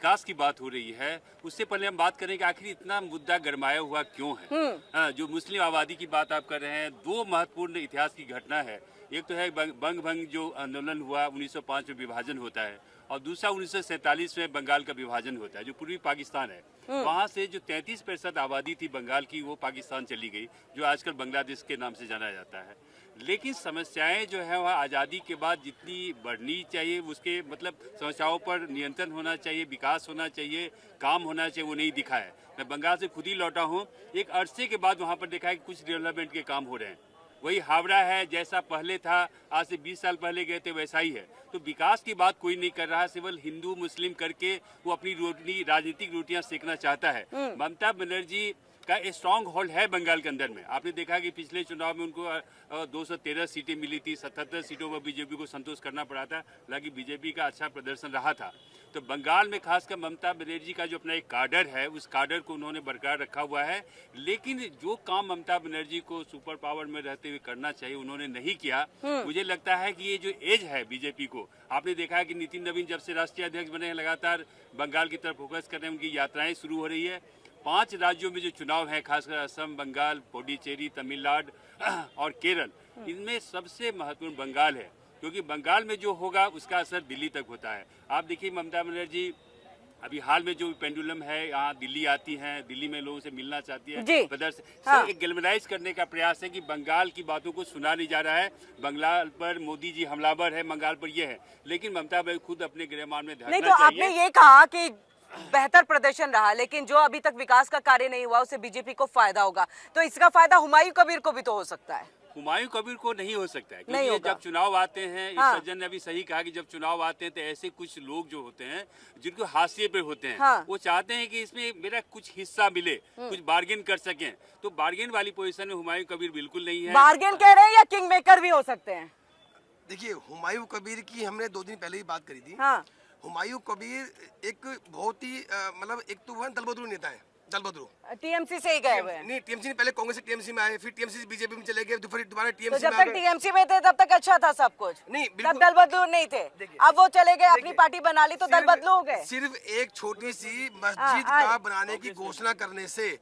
विकास की बात हो रही है, उससे पहले हम बात करें कि आखिर इतना मुद्दा गरमाया हुआ क्यों है। जो मुस्लिम आबादी की बात आप कर रहे हैं, दो महत्वपूर्ण इतिहास की घटना है। एक तो है बंग भंग जो आंदोलन हुआ 1905 में विभाजन होता है, और दूसरा 1947 में बंगाल का विभाजन होता है, जो पूर्वी पाकिस्तान है। वहाँ से जो 33% आबादी थी बंगाल की, वो पाकिस्तान चली गई, जो आजकल बांग्लादेश के नाम से जाना जाता है। लेकिन समस्याएं जो है वह आज़ादी के बाद जितनी बढ़नी चाहिए, उसके मतलब समस्याओं पर नियंत्रण होना चाहिए, विकास होना चाहिए, काम होना चाहिए, वो नहीं दिखा है। मैं बंगाल से खुद ही लौटा हूँ, एक अरसे के बाद वहाँ पर देखा है कि कुछ डेवलपमेंट के काम हो रहे हैं। वही हावड़ा है, जैसा पहले था, आज से 20 साल पहले गए थे वैसा ही है। तो विकास की बात कोई नहीं कर रहा है, केवल हिंदू मुस्लिम करके वो अपनी रोटी, राजनीतिक रोटियां सेकना चाहता है। ममता बनर्जी का एक स्ट्रॉन्ग होल्ड है बंगाल के अंदर में। आपने देखा कि पिछले चुनाव में उनको 213 सीटें मिली थी, 77 सीटों पर बीजेपी को संतोष करना पड़ा था, हालांकि बीजेपी का अच्छा प्रदर्शन रहा था। तो बंगाल में खासकर ममता बनर्जी का जो अपना एक कार्डर है, उस कार्डर को उन्होंने बरकरार रखा हुआ है। लेकिन जो काम ममता बनर्जी को सुपर पावर में रहते हुए करना चाहिए, उन्होंने नहीं किया। मुझे लगता है कि ये जो एज है बीजेपी को, आपने देखा है कि नितिन नवीन जब से राष्ट्रीय अध्यक्ष बने हैं, लगातार बंगाल की तरफ फोकस कर रहे हैं, उनकी यात्राएं शुरू हो रही है। 5 राज्यों में जो चुनाव है, खासकर असम, बंगाल, पुडुचेरी, तमिलनाडु और केरल, इनमें सबसे महत्वपूर्ण बंगाल है, क्योंकि बंगाल में जो होगा उसका असर दिल्ली तक होता है। आप देखिए ममता बनर्जी अभी हाल में जो पेंडुलम है, यहाँ दिल्ली आती हैं, दिल्ली में लोगों से मिलना चाहती है, प्रदर्शन एक गैल्वेनाइज करने का प्रयास है कि बंगाल की बातों को सुना नहीं जा रहा है। बंगाल पर मोदी जी हमलावर है, बंगाल पर ये है, लेकिन ममता बनर्जी खुद अपने गृहमान में ध्यान नहीं। तो आपने ये कहा कि बेहतर प्रदर्शन रहा, लेकिन जो अभी तक विकास का कार्य नहीं हुआ उससे बीजेपी को फायदा होगा, तो इसका फायदा हुमायूं कबीर को भी तो हो सकता है। हुमायूं कबीर को नहीं हो सकता है, क्योंकि जब चुनाव आते हैं, इस सज्जन ने अभी सही कहा कि जब चुनाव आते हैं तो ऐसे कुछ लोग जो होते हैं जिनको हाशिए पे होते हैं, वो चाहते हैं कि इसमें मेरा कुछ हिस्सा मिले, कुछ बार्गेन कर सकें। तो बार्गेन वाली पोजीशन में हुमायूं कबीर बिल्कुल नहीं है। बार्गेन कह रहे हैं या किंग मेकर भी हो सकते हैं? देखिए, हुमायूं कबीर की हमने 2 दिन पहले ही बात करी थी। हुमायूं कबीर एक बहुत ही मतलब एक तो वो दल बदलू नेता है, दल बदलू टीएमसी से ही गए हुए हैं। नहीं, टीएमसी पहले कांग्रेस से टीएमसी में आए, फिर टीएमसी से बीजेपी में चले गए, फिर दोबारा टीएमसी तो जब तक टीएमसी में थे तब तक अच्छा था सब कुछ, नहीं तब दल बदलू नहीं थे। अब वो चले गए, अपनी पार्टी बना ली, तो दल बदलू हो गए। सिर्फ एक छोटी सी मस्जिद का बनाने की घोषणा करने से,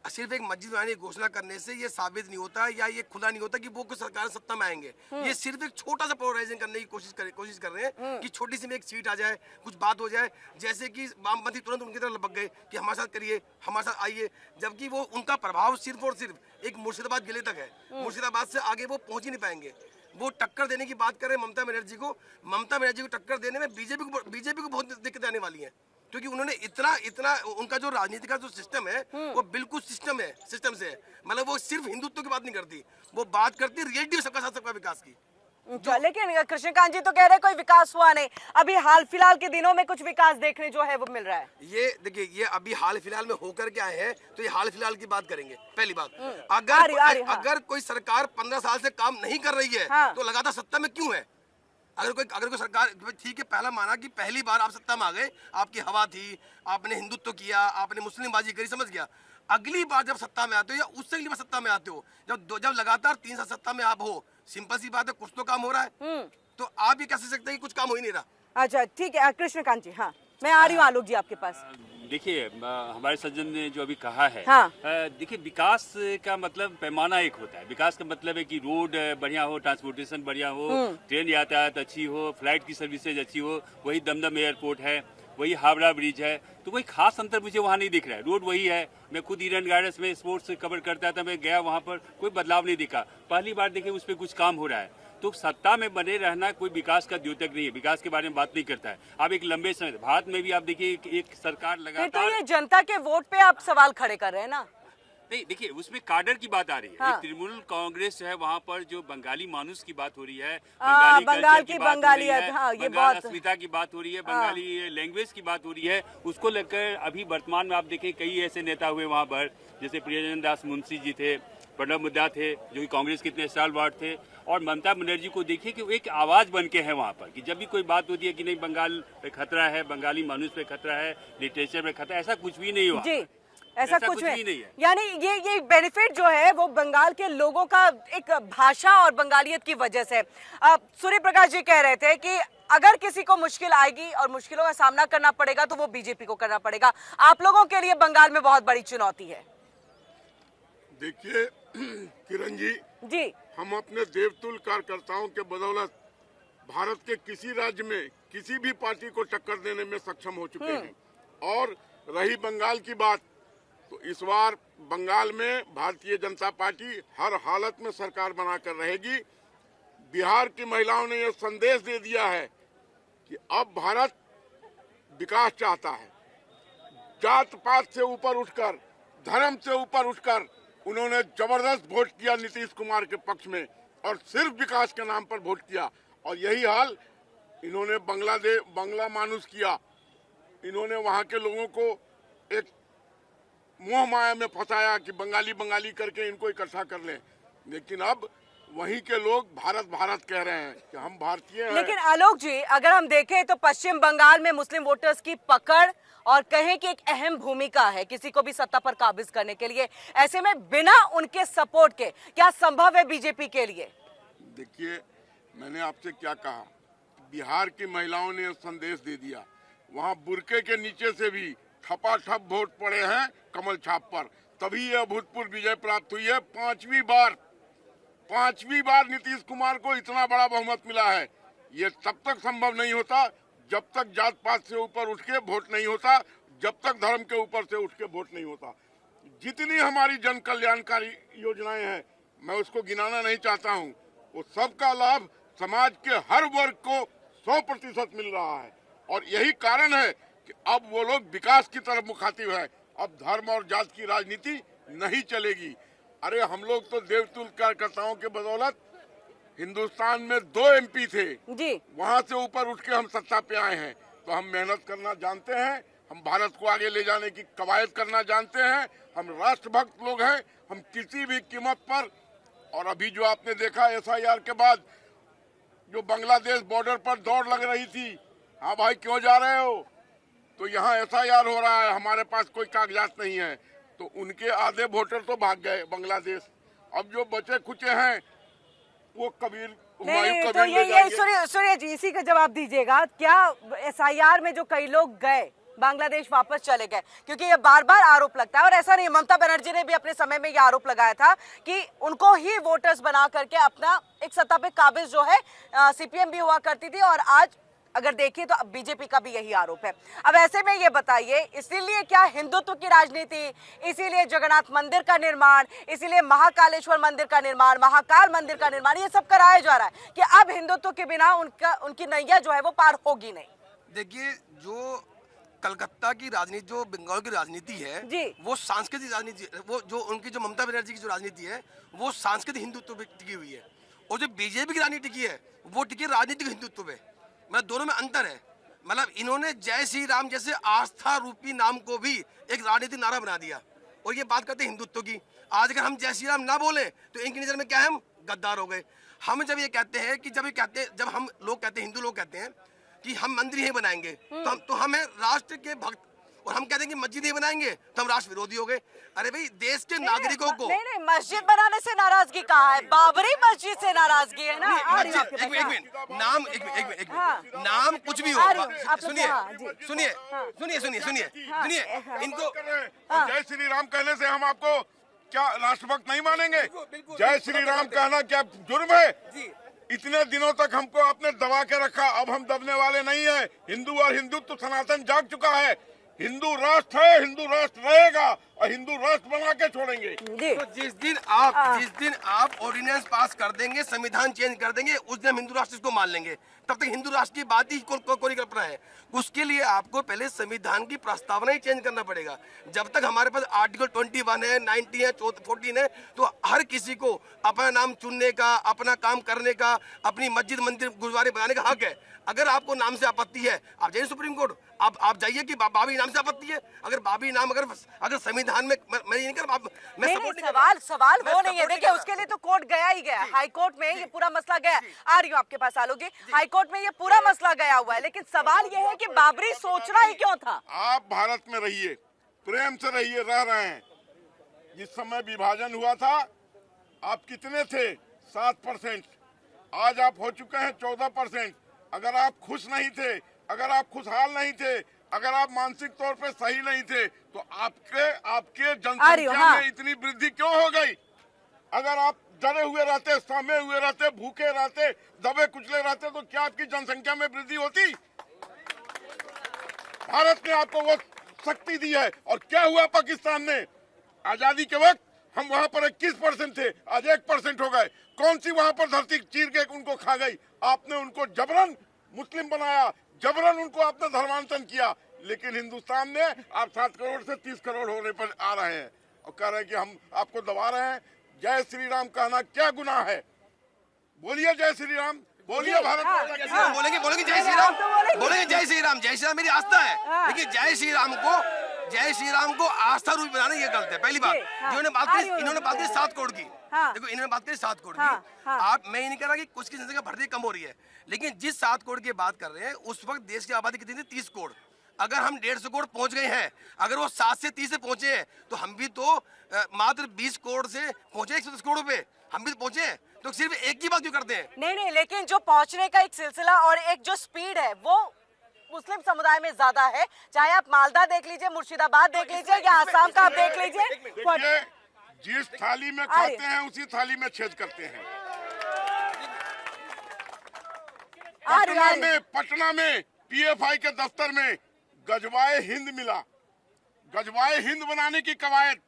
सिर्फ एक मस्जिद बनाने की घोषणा करने से ये साबित नहीं होता, या ये खुला नहीं होता कि वो कुछ सरकार सत्ता में आएंगे। ये सिर्फ एक छोटा सा पोलराइजिंग करने की कोशिश कर रहे हैं कि छोटी सी में एक सीट आ जाए, कुछ बात हो जाए, जैसे कि वामपंथी तुरंत उनकी तरफ लपक गए कि हमारे साथ करिए, हमारे साथ आइए, जबकि वो उनका प्रभाव सिर्फ और सिर्फ एक मुर्शिदाबाद जिले तक है। मुर्शिदाबाद से आगे वो पहुंच ही नहीं पाएंगे। वो टक्कर देने की बात करें ममता बनर्जी को टक्कर देने में बीजेपी को बहुत दिक्कत आने वाली है, क्योंकि उन्होंने इतना उनका जो राजनीति का जो सिस्टम है वो बिल्कुल सिस्टम से है। मतलब वो सिर्फ हिंदुत्व की बात नहीं करती, वो बात करती रियलिटी सबका साथ सबका विकास की। लेकिन कृष्णकांत जी तो कह रहे हैं कोई विकास हुआ नहीं। अभी हाल फिलहाल के दिनों में कुछ विकास देखने जो है वो मिल रहा है। ये देखिए, ये अभी हाल फिलहाल में होकर के आए हैं, तो ये हाल फिलहाल की बात करेंगे। पहली बात, अगर कोई सरकार 15 साल से काम नहीं कर रही है तो लगातार सत्ता में क्यों है? अगर कोई सरकार, ठीक है, पहला माना कि पहली बार आप सत्ता में आ गए, आपकी हवा थी, आपने हिंदुत्व किया, आपने मुस्लिमबाजी करी, समझ गया। अगली बार जब सत्ता में आते हो या उससे अगली बार सत्ता में आते हो, जब लगातार 3 साल सत्ता में आप हो, सिंपल सी बात है, कुछ तो काम हो रहा है। तो आप ये कैसे सकते हैं कि कुछ काम हो ही नहीं रहा? अच्छा, ठीक है कृष्णकांत जी, हाँ मैं आ रही हूँ आलोक जी आपके पास। देखिए, हमारे सज्जन ने जो अभी कहा है, देखिए विकास का मतलब पैमाना एक होता है। विकास का मतलब है कि रोड बढ़िया हो, ट्रांसपोर्टेशन बढ़िया हो, ट्रेन यातायात अच्छी हो, फ्लाइट की सर्विसेज अच्छी हो, वही दमदम एयरपोर्ट है, वही हावड़ा ब्रिज है। तो कोई खास अंतर मुझे वहाँ नहीं दिख रहा है। रोड वही है, मैं खुद ईडन गार्डन्स में स्पोर्ट्स कवर करता था, मैं गया वहाँ पर, कोई बदलाव नहीं दिखा। पहली बार देखिए उस पर कुछ काम हो रहा है। तो सत्ता में बने रहना कोई विकास का द्योतक नहीं है, विकास के बारे में बात नहीं करता है। आप एक लंबे समय, भारत में भी आप देखिए एक सरकार लगातार, तो ये जनता के वोट पे आप सवाल खड़े कर रहे हैं ना? नहीं, देखिए उसमें काडर की बात आ रही है। तृणमूल कांग्रेस है, वहाँ पर जो बंगाली मानुस की बात हो रही है, बंगाल की बंगालियत, ये बात, अस्मिता की बात हो रही है, बंगाली लैंग्वेज की बात हो रही है, उसको लेकर अभी वर्तमान में आप देखें कई ऐसे नेता हुए वहाँ पर, जैसे प्रियंजन दास मुंशी जी थे, प्रणब मुद्दा थे, जो कि कांग्रेस के इतने स्टालवार्ड थे, और ममता बनर्जी को देखिए कि वो एक आवाज बन के है वहाँ पर, कि जब भी कोई बात होती है कि नहीं बंगाल पे खतरा है, बंगाली मानुस पे खतरा है, लिटरेचर पे खतरा, ऐसा कुछ भी नहीं हुआ। ऐसा कुछ नहीं है। यानी ये बेनिफिट जो है वो बंगाल के लोगों का एक भाषा और बंगालियत की वजह से। सूर्य प्रकाश जी कह रहे थे कि अगर किसी को मुश्किल आएगी और मुश्किलों का सामना करना पड़ेगा तो वो बीजेपी को करना पड़ेगा। आप लोगों के लिए बंगाल में बहुत बड़ी चुनौती है। देखिए किरण जी, हम अपने देवतुल्य कार्यकर्ताओं के बदौलत भारत के किसी राज्य में किसी भी पार्टी को टक्कर देने में सक्षम हो चुके हैं। और रही बंगाल की बात, तो इस बार बंगाल में भारतीय जनता पार्टी हर हालत में सरकार बनाकर रहेगी। बिहार की महिलाओं ने यह संदेश दे दिया है कि अब भारत विकास चाहता है। जात पात से ऊपर उठकर, धर्म से ऊपर उठकर उन्होंने जबरदस्त वोट किया नीतीश कुमार के पक्ष में और सिर्फ विकास के नाम पर वोट किया। और यही हाल इन्होंने बंगला मानुस किया। इन्होंने वहां के लोगों को एक मोह माया में फंसाया कि बंगाली बंगाली करके इनको इकट्ठा कर लें, लेकिन अब वहीं के लोग भारत भारत कह रहे हैं कि हम भारतीय हैं। लेकिन आलोक जी, अगर हम देखें तो पश्चिम बंगाल में मुस्लिम वोटर्स की पकड़ और कहें कि एक अहम भूमिका है किसी को भी सत्ता पर काबिज करने के लिए। ऐसे में बिना उनके सपोर्ट के क्या संभव है बीजेपी के लिए? देखिए, मैंने आपसे क्या कहा, बिहार की महिलाओं ने संदेश दे दिया। वहां बुरके के नीचे से भी ठपाठप वोट पड़े हैं कमल छाप पर, तभी यह अभूतपूर्व विजय प्राप्त हुई है। पांचवी बार नीतीश कुमार को इतना बड़ा बहुमत मिला है। ये तब तक संभव नहीं होता जब तक जात पात से ऊपर उठ के वोट नहीं होता, जब तक धर्म के ऊपर से उठ के वोट नहीं होता। जितनी हमारी जन कल्याणकारी योजनाएं हैं, मैं उसको गिनाना नहीं चाहता हूँ, वो सबका लाभ समाज के हर वर्ग को 100% मिल रहा है। और यही कारण है कि अब वो लोग विकास की तरफ मुखातिब है। अब धर्म और जात की राजनीति नहीं चलेगी। अरे हम लोग तो देवतुल्य कार्यकर्ताओं के बदौलत हिंदुस्तान में 2 MP थे जी, वहां से ऊपर उठ के हम सत्ता पे आए हैं। तो हम मेहनत करना जानते हैं, हम भारत को आगे ले जाने की कवायद करना जानते हैं, हम राष्ट्रभक्त लोग हैं। हम किसी भी कीमत पर, और अभी जो आपने देखा SIR के बाद जो बांग्लादेश बॉर्डर पर दौड़ लग रही थी, हाँ भाई क्यों जा रहे हो, तो यहाँ SIR हो रहा है, हमारे पास कोई कागजात नहीं है, तो उनके आधे वोटर तो भाग गए बांग्लादेश। अब जो बचे खुचे हैं वो कबीर नहीं, तो ये सूर्य जी, इसी का जवाब दीजिएगा। क्या SIR में जो कई लोग गए बांग्लादेश वापस चले गए? क्योंकि ये बार बार आरोप लगता है, और ऐसा नहीं, ममता बनर्जी ने भी अपने समय में ये आरोप लगाया था कि उनको ही वोटर्स बना करके अपना एक सत्ता पे काबिज जो है CPM भी हुआ करती थी। और आज अगर देखिए तो अब बीजेपी का भी यही आरोप है। अब ऐसे में ये बताइए, इसीलिए क्या हिंदुत्व की राजनीति, इसीलिए जगन्नाथ मंदिर का निर्माण, इसीलिए महाकालेश्वर मंदिर का निर्माण, महाकाल मंदिर का निर्माण, ये सब कराया जा रहा है कि अब हिंदुत्व के बिना उनकी नैया जो है वो पार होगी नहीं? देखिए, जो कलकत्ता की राजनीति, जो बंगाल की राजनीति है जी, वो सांस्कृतिक राजनीति, वो जो उनकी जो ममता बनर्जी की जो राजनीति है वो सांस्कृतिक हिंदुत्व पे टिकी हुई है। और जो बीजेपी की राजनीति टिकी है वो टिकी राजनीतिक हिंदुत्व पे। मतलब दोनों में अंतर है। मतलब इन्होंने जय श्री राम जैसे आस्था रूपी नाम को भी एक राजनीतिक नारा बना दिया और ये बात करते हैं हिंदुत्व की। आज अगर हम जय श्री राम ना बोले तो इनकी नजर में क्या है, हम गद्दार हो गए। हम जब ये कहते हैं कि जब हम लोग कहते हैं, हिंदू लोग कहते हैं कि हम मंदिर ही बनाएंगे, तो हम हैं राष्ट्र के भक्त, और हम कहते हैं कि मस्जिद ही बनाएंगे तो हम राष्ट्र विरोधी हो गए। अरे भाई, देश के नागरिकों को नहीं, मस्जिद बनाने से नाराजगी कहाँ है? बाबरी मस्जिद से नाराजगी है ना। नाम कुछ भी हो, सुनिए इनको जय श्री राम कहने से हम आपको क्या राष्ट्रभक्त नहीं मानेंगे? जय श्री राम कहना क्या जुर्म है? इतने दिनों तक हमको आपने दबा के रखा, अब हम दबने वाले नहीं है। हिंदू और हिंदुत्व सनातन जाग चुका है। हिंदू राष्ट्र है, हिंदू राष्ट्र रहेगा और हिंदू राष्ट्र बना के छोड़ेंगे। तो जिस दिन आप ऑर्डिनेंस पास कर देंगे, संविधान चेंज कर देंगे, उस दिन हम हिंदू राष्ट्र को मान लेंगे। तब तक हिंदू राष्ट्र की बात ही कोई कल्पना है। उसके लिए आपको पहले संविधान की प्रस्तावना ही चेंज करना पड़ेगा। जब तक हमारे पास आर्टिकल 21 है, 90 है, 14 है, तो हर किसी को अपना नाम चुनने का, अपना काम करने का, अपनी मस्जिद मंदिर गुरुद्वारे बनाने का हक है। अगर आपको नाम से आपत्ति है, आप जाइए सुप्रीम कोर्ट, आप जाइए कि बाबरी नाम से आपत्ति है। अगर बाबरी नाम अगर संविधान में मैं ये नहीं कर, सवाल वो नहीं है। देखिए, उसके लिए तो कोर्ट गया ही गया, हाई कोर्ट में ये पूरा मसला गया। आ रही हूँ आपके पास आलोक जी, हाई कोर्ट में ये पूरा मसला गया हुआ है, लेकिन सवाल ये है कि बाबरी सोचना ही क्यों था? आप भारत में रहिए, प्रेम से रहिए, रह रहे हैं। जिस समय विभाजन हुआ था आप कितने थे? 7%। आज आप हो चुके हैं 14%। अगर आप खुश नहीं थे, अगर आप खुशहाल नहीं थे, अगर आप मानसिक तौर पे सही नहीं थे, तो आपके जनसंख्या में इतनी वृद्धि क्यों हो गई? अगर आप डरे हुए रहते, सहमे हुए रहते, भूखे रहते, दबे कुचले रहते, तो क्या आपकी जनसंख्या में वृद्धि होती? भारत ने आपको वो शक्ति दी है। और क्या हुआ पाकिस्तान में? आजादी के वक्त हम वहां पर 21% थे, आज 1% हो गए। कौन सी वहां पर धरती चीर के उनको खा गई? आपने उनको जबरन मुस्लिम बनाया, जबरन उनको आपने धर्मांतरण किया। लेकिन हिंदुस्तान में आप 7 करोड़ से 30 करोड़ होने पर आ रहे हैं और कह रहे हैं कि हम आपको दबा रहे हैं। जय श्री राम कहना क्या गुनाह है? बोलिए जय श्री राम, बोलिए भारत माता की जय। बोलेंगे जय श्री राम, बोलेंगे जय श्री राम। जय श्री राम मेरी आस्था है, लेकिन जय श्री राम को आस्था रूप बनाना ये गलत है। पहली बात, इन्होंने बात की 7 करोड़ की। देखो, इन्होंने बात करी 7 करोड़ की। आप, मैं ये नहीं कह रहा कि कुछ की जनसंख्या बढ़ती कम हो रही है, लेकिन जिस 7 करोड़ की बात कर रहे हैं, उस वक्त देश की आबादी कितनी थी? 30 करोड़। अगर हम 150 करोड़ पहुंच गए हैं, अगर वो 7 से 30 से पहुंचे हैं, तो हम भी तो मात्र 20 करोड़ से पहुंचे 110 करोड़ पे, हम भी तो पहुंचे हैं। तो सिर्फ एक की बात क्यों करते हैं? नहीं, लेकिन जो पहुंचने का एक सिलसिला और एक जो स्पीड है वो मुस्लिम समुदाय में ज्यादा है। चाहे आप मालदा देख लीजिए, मुर्शिदाबाद देख लीजिए, या आसाम का आप देख लीजिए। देखिए, जिस थाली में खाते हैं उसी थाली में छेद करते हैं। पटना में पीएफआई के दफ्तर में गजवाए हिंद मिला। गजवाए हिंद बनाने की कवायद,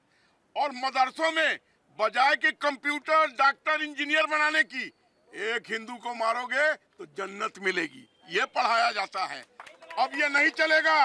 और मदरसों में बजाय कि कंप्यूटर, डॉक्टर, इंजीनियर बनाने की, एक हिंदू को मारोगे तो जन्नत मिलेगी, ये पढ़ाया जाता है। अब ये नहीं चलेगा।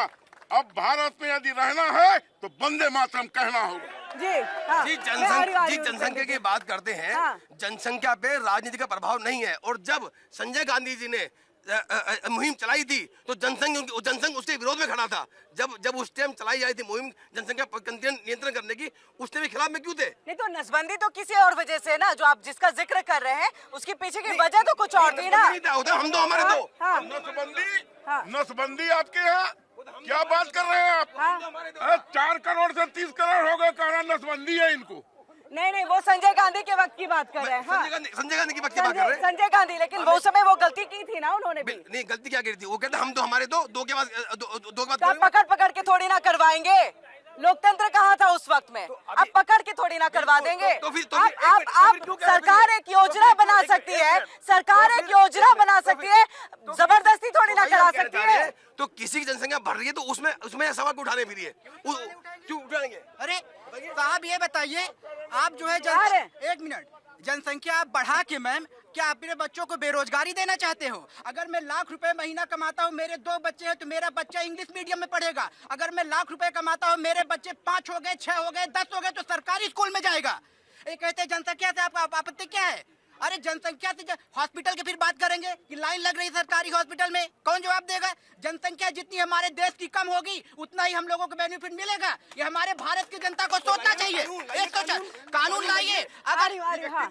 अब भारत में यदि रहना है तो वंदे मातरम कहना होगा। जी जनसंख्या की बात करते हैं। जनसंख्या पे राजनीति का प्रभाव नहीं है। और जब संजय गांधी जी ने मुहिम चलाई थी, तो जनसंघ उसके विरोध में खड़ा था। जब उस टाइम चलाई जाती थी मुहिम जनसंख्या नियंत्रण करने की, उस टाइम खिलाफ में क्यों थे? नहीं, तो नसबंदी तो किसी और वजह से ना, जो आप जिसका जिक्र कर रहे हैं, उसके पीछे की वजह तो कुछ और थी ना। हम तो हमारे नसबंदी आपके यहाँ क्या बात कर रहे हैं आप? 4 करोड़ से 30 करोड़ हो गए, कहना नसबंदी है इनको। नहीं, वो संजय गांधी के वक्त की बात कर रहे हैं। संजय गांधी की वक्त की बात कर रहे हैं। संजय गांधी, लेकिन वो समय वो गलती की थी ना उन्होंने भी। नहीं, गलती क्या की थी? वो कहते हम तो हमारे दो के बाद पकड़ के थोड़ी ना करवाएंगे। लोकतंत्र कहाँ था उस वक्त में? अब पकड़ के थोड़ी ना करवा देंगे। आप सरकार एक योजना बना सकती है, सरकार एक योजना बना सकती है, जबरदस्ती थोड़ी ना करा सकती है। तो किसी की जनसंख्या बढ़ रही है तो उसमें सवाल को उठाने फिर क्यों उठाएंगे? अरे साहब, ये बताइए, आप जो है एक मिनट, जनसंख्या आप बढ़ा के मैम, क्या आप मेरे बच्चों को बेरोजगारी देना चाहते हो? अगर मैं लाख रुपए महीना कमाता हूँ, मेरे 2 बच्चे हैं, तो मेरा बच्चा इंग्लिश मीडियम में पढ़ेगा। अगर मैं लाख रुपए कमाता हूँ, मेरे बच्चे 5 हो गए, 6 हो गए, 10 हो गए, तो सरकारी स्कूल में जाएगा। ये कहते हैं जनसंख्या से आपका आपत्ति क्या है? अरे जनसंख्या से हॉस्पिटल की फिर बात करेंगे कि लाइन लग रही सरकारी हॉस्पिटल में, कौन जवाब देगा? जनसंख्या जितनी हमारे देश की कम होगी, उतना ही हम लोगों को बेनिफिट मिलेगा। ये हमारे भारत की जनता को सोचना चाहिए। एक तो कानून लाइए। अगर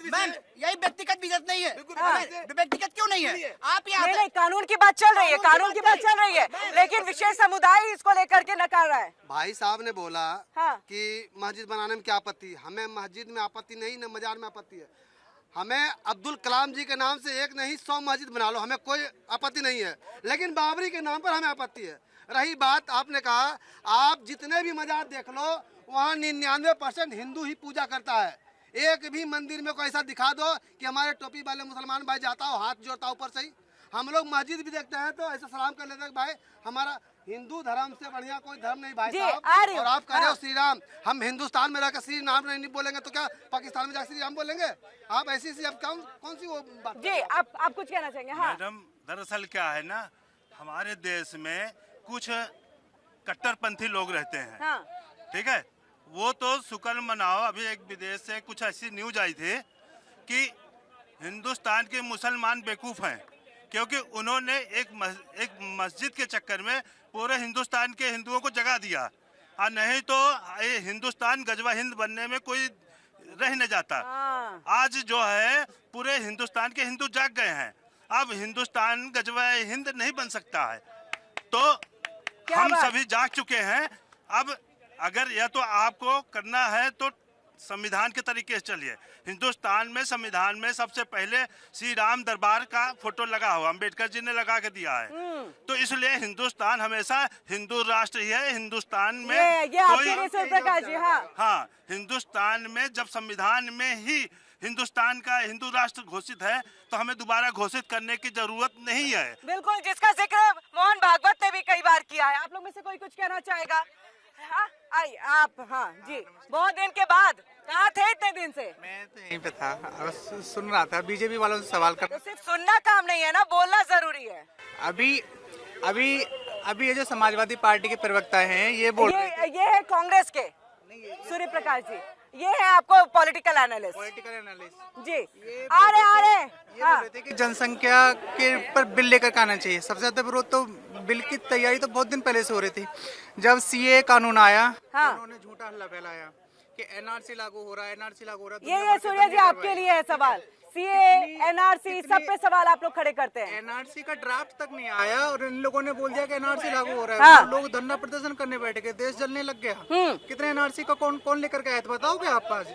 मैम, यही व्यक्तिगत बिजनेस नहीं है, व्यक्तिगत क्यों नहीं है? आप यहाँ नहीं, कानून की बात चल रही है, कानून की बात चल रही है, लेकिन विशेष समुदाय इसको लेकर के नकार रहा है। भाई साहब ने बोला कि मस्जिद बनाने में क्या आपत्ति? हमें मस्जिद में आपत्ति नहीं, न मजार में आपत्ति है। हमें अब्दुल कलाम जी के नाम से एक नहीं 100 मस्जिद बना लो, हमें कोई आपत्ति नहीं है, लेकिन बाबरी के नाम पर हमें आपत्ति है। रही बात, आपने कहा आप जितने भी मजार देख लो, वहाँ 99% हिंदू ही पूजा करता है। एक भी मंदिर में कोई ऐसा दिखा दो कि हमारे टोपी वाले मुसलमान भाई जाता हो, हाथ जोड़ता हो ऊपर से ही। हम लोग मस्जिद भी देखते हैं तो ऐसे सलाम कर लेते हैं भाई हमारा हिंदू धर्म से बढ़िया कोई धर्म नहीं भाई साहब। और आप कह रहे हो श्री राम, हम हिंदुस्तान में रहकर श्री राम नहीं बोलेंगे तो क्या पाकिस्तान में जाकर श्री राम बोलेंगे? आप ऐसी अब कौन सी वो बात? जी, आप कुछ कहना चाहेंगे? हाँ मैडम, दरअसल क्या है ना, हमारे देश में कुछ कट्टरपंथी लोग रहते हैं। ठीक है, वो तो शुक्र मनाओ, अभी एक विदेश से कुछ ऐसी न्यूज आई थी कि हिंदुस्तान के मुसलमान बेवकूफ़ हैं, क्योंकि उन्होंने एक मस्जिद के चक्कर में पूरे हिंदुस्तान के हिंदुओं को जगा दिया। और नहीं तो ये हिंदुस्तान गजवा हिंद बनने में कोई रह न जाता। आज जो है पूरे हिंदुस्तान के हिंदू जाग गए हैं। अब हिंदुस्तान गजवा हिंद नहीं बन सकता है, तो हम सभी जाग चुके हैं। अब अगर या तो आपको करना है तो संविधान के तरीके से चलिए। हिंदुस्तान में संविधान में सबसे पहले श्री राम दरबार का फोटो लगा हुआ, अम्बेडकर जी ने लगा के दिया है। तो इसलिए हिंदुस्तान हमेशा हिंदू राष्ट्र ही है। हिंदुस्तान में ये आपके लिए सूर्यप्रकाश जी, हाँ, हिंदुस्तान में जब संविधान में ही हिंदुस्तान का हिंदू राष्ट्र घोषित है तो हमें दोबारा घोषित करने की जरूरत नहीं है। बिल्कुल, जिसका जिक्र मोहन भागवत ने भी कई बार किया है। आप लोग में से कोई कुछ कहना चाहेगा? हाँ, आई आप। हाँ जी, बहुत दिन के बाद, कहाँ थे इतने दिन से? मैं तो यहीं पे था, सुन रहा था बीजेपी वालों से सवाल कर। तो सिर्फ सुनना काम नहीं है ना, बोलना जरूरी है। अभी ये जो समाजवादी पार्टी के प्रवक्ता हैं ये बोल रहे हैं, ये है कांग्रेस के सूर्य प्रकाश जी, ये है आपको पॉलिटिकल एनालिस्ट जी। आ रहे ये बोल रहे थे कि जनसंख्या के पर बिल लेकर के आना चाहिए। सबसे ज्यादा विरोध तो बिल की तैयारी तो बहुत दिन पहले से हो रही थी। जब सीए कानून आया, उन्होंने झूठा हल्ला फैलाया कि एनआरसी लागू हो रहा है, एनआरसी लागू हो रहा है। ये सूर्य जी आपके लिए है सवाल। सीए, एनआरसी, सब पे सवाल आप लोग खड़े करते हैं। एनआरसी का ड्राफ्ट तक नहीं आया और इन लोगों ने बोल दिया कि एनआरसी लागू हो रहा है। लोग धरना प्रदर्शन करने बैठे गए, देश जलने लग गया। कितने एनआरसी का कौन लेकर के आया था बताओगे आप आज?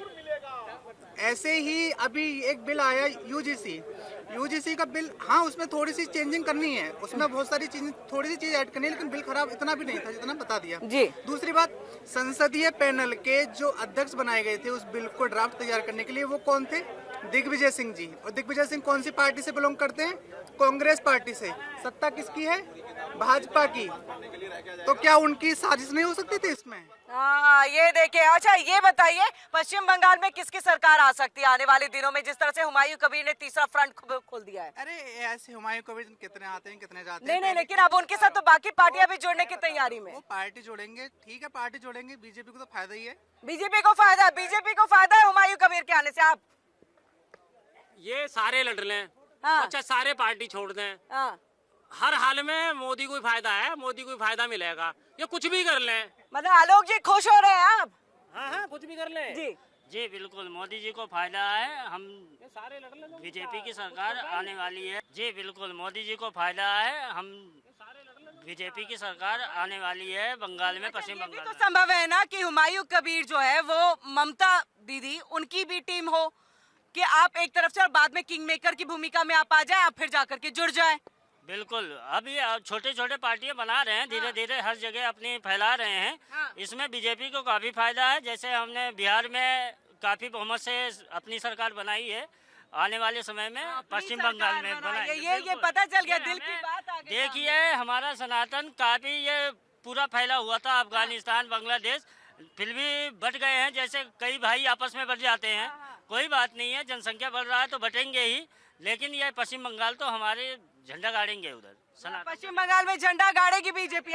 ऐसे ही अभी एक बिल आया यूजीसी का बिल। हाँ, उसमें थोड़ी सी चेंजिंग करनी है, उसमें बहुत सारी चीजें, थोड़ी सी चीज ऐड करनी है, लेकिन बिल खराब इतना भी नहीं था जितना बता दिया जी। दूसरी बात, संसदीय पैनल के जो अध्यक्ष बनाए गए थे उस बिल को ड्राफ्ट तैयार करने के लिए, वो कौन थे? दिग्विजय सिंह जी। और दिग्विजय सिंह कौन सी पार्टी से बिलोंग करते हैं? कांग्रेस पार्टी से। सत्ता किसकी है? भाजपा की। तो क्या उनकी साजिश नहीं हो सकती थी इसमें? हाँ, ये देखिए। अच्छा, ये बताइए पश्चिम बंगाल में किसकी सरकार आ सकती है आने वाले दिनों में, जिस तरह से हुमायूं कबीर ने तीसरा फ्रंट खोल दिया है? अरे ऐसे हुमायूं कबीर कितने आते हैं कितने जाते नहीं हैं। नहीं, लेकिन अब उनके साथ तो बाकी पार्टियां भी जुड़ने की तैयारी में। वो पार्टी जोड़ेंगे, ठीक है, पार्टी जोड़ेंगे, बीजेपी को तो फायदा ही है। बीजेपी को फायदा है हुमायूं कबीर के आने से। आप ये सारे लड़ लें, हाँ। अच्छा सारे पार्टी छोड़ दें, हाँ। हर हाल में मोदी को ही फायदा है, मोदी को ही फायदा मिलेगा। ये कुछ भी कर लें, मतलब आलोक जी खुश हो रहे हैं आप? हाँ, कुछ भी कर लें जी जी बिल्कुल, मोदी जी को फायदा है। हम सारे लड़ लें। बीजेपी की सरकार आने वाली है। जी बिल्कुल, मोदी जी को फायदा है। हम बीजेपी की सरकार आने वाली है बंगाल में, पश्चिम ये भी बंगाल तो में। संभव है ना कि हुमायूं कबीर जो है वो ममता दीदी उनकी भी टीम हो, कि आप एक तरफ से और बाद में किंग मेकर की भूमिका में आप आ जाए, आप फिर जाकर के जुड़ जाए। बिल्कुल, अभी छोटे छोटे पार्टियां बना रहे हैं, धीरे धीरे हर जगह अपनी फैला रहे हैं। इसमें बीजेपी को काफी फायदा है। जैसे हमने बिहार में काफी बहुमत से अपनी सरकार बनाई है, आने वाले समय में पश्चिम बंगाल में बनाएंगे। ये पता चल गया, दिल की बात आ गई। देखिए, हमारा सनातन काफी ये पूरा फैला हुआ था, अफगानिस्तान, बांग्लादेश, फिर भी बट गए हैं। जैसे कई भाई आपस में बट जाते हैं, कोई बात नहीं है, जनसंख्या बढ़ रहा है तो बटेंगे ही, लेकिन ये पश्चिम बंगाल तो हमारे झंडा गाड़ेंगे उधर। पश्चिम बंगाल में झंडा गाड़ेगी बीजेपी।